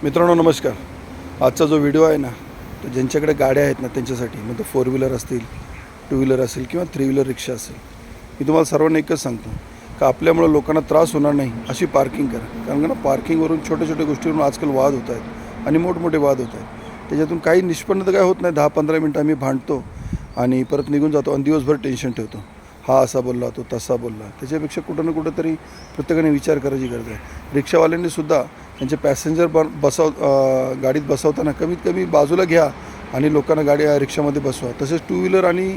मित्रांनो नमस्कार. आजचा जो व्हिडिओ आहे ना, तो ज्यांच्याकडे गाड्या आहेत ना त्यांच्यासाठी, मग तो 4 व्हीलर असतील, 2 व्हीलर असेल किंवा 3 व्हीलर रिक्षा असेल. मी तुम्हाला सर्वांना एकच सांगतो का आपल्यामुळं लोकांना त्रास होणार नाही अशी पार्किंग करा. कारण का ना पार्किंगवरून छोट्या छोट्या गोष्टीवरून आजकाल वाद होत आहेत आणि मोठमोठे वाद होत आहेत. त्याच्यातून काही निष्पन्न तर काय होत नाही. 10-15 मिनटं आम्ही भांडतो आणि परत निघून जातो आणि दिवसभर टेन्शन ठेवतो. हा असा बोलला, तो तसा बोलला. त्याच्यापेक्षा कुठं ना कुठं तरी प्रत्येकाने विचार करायची गरज आहे. रिक्षावाल्यांनीसुद्धा त्यांचे पॅसेंजर गाडीत बसवताना कमीत कमी बाजूला घ्या आणि लोकांना रिक्षामध्ये बसवा. तसेच 2 व्हीलर आणि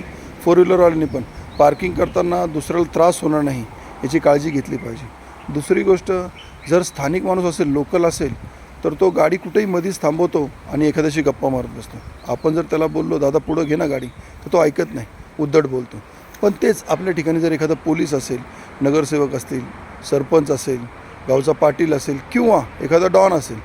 4 व्हीलरवाल्यांनी पण पार्किंग करताना दुसऱ्याला त्रास होणार नाही याची काळजी घेतली पाहिजे. दुसरी गोष्ट, जर स्थानिक माणूस असेल, लोकल असेल, तर तो गाडी कुठेही मधीच थांबवतो आणि एखाद्याशी गप्पा मारत बसतो. आपण जर त्याला बोललो, दादा पुढं घे ना गाडी, तर तो ऐकत नाही, उद्धट बोलतो. पण तेच आपल्या ठिकाणी जर एखादा पोलीस असेल, नगरसेवक असतील, सरपंच असेल, गावचा पाटील असेल किंवा एखादा डॉन असेल,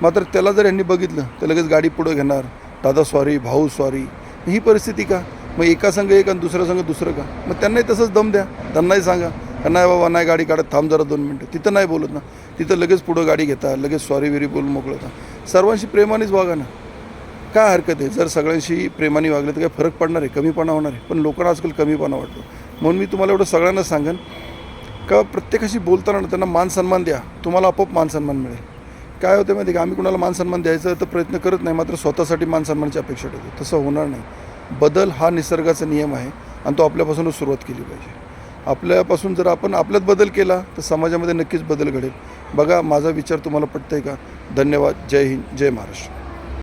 मात्र त्याला जर यांनी बघितलं तर लगेच गाडी पुढं घेणार, दादा सॉरी, भाऊ सॉरी. ही परिस्थिती का? मग एका संघ एक आणि दुसऱ्या संघ दुसरं का? मग त्यांनाही तसंच दम द्या. त्यांनाही सांगा का नाही बाबा, नाही गाडी काढत, थांब जरा 2 मिनटं. तिथं नाही बोलत ना, तिथं लगेच पुढं गाडी घेता, लगेच सॉरी वेरी बोलून मोकळता. सर्वांशी प्रेमानेच वागा ना, काय हरकत आहे? जर सगळ्यांशी प्रेमाने वागलं तर काय फरक पडणार आहे? कमीपणा होणार आहे? पण लोकांना आजकाल कमीपणा वाटतो. म्हणून मी तुम्हाला एवढं सगळ्यांना सांगेन का प्रत्येकाशी बोलताना त्यांना मान सन्मान द्या. तुम्हाला आपोआप मान सन्मान मिळेल. काय होतं माहिती आहे का, आम्ही कुणाला मान सन्मान द्यायचा तर प्रयत्न करत नाही, मात्र स्वतःसाठी मान सन्मानाची अपेक्षा ठेवतो. तसं होणार नाही. बदल हा निसर्गाचा नियम आहे आणि तो आपल्यापासूनच सुरुवात केली पाहिजे. आपल्यापासून जर आपण आपल्यात बदल केला तर समाजामध्ये नक्कीच बदल घडेल. बघा, माझा विचार तुम्हाला पटतंय का? धन्यवाद. जय हिंद, जय महाराष्ट्र.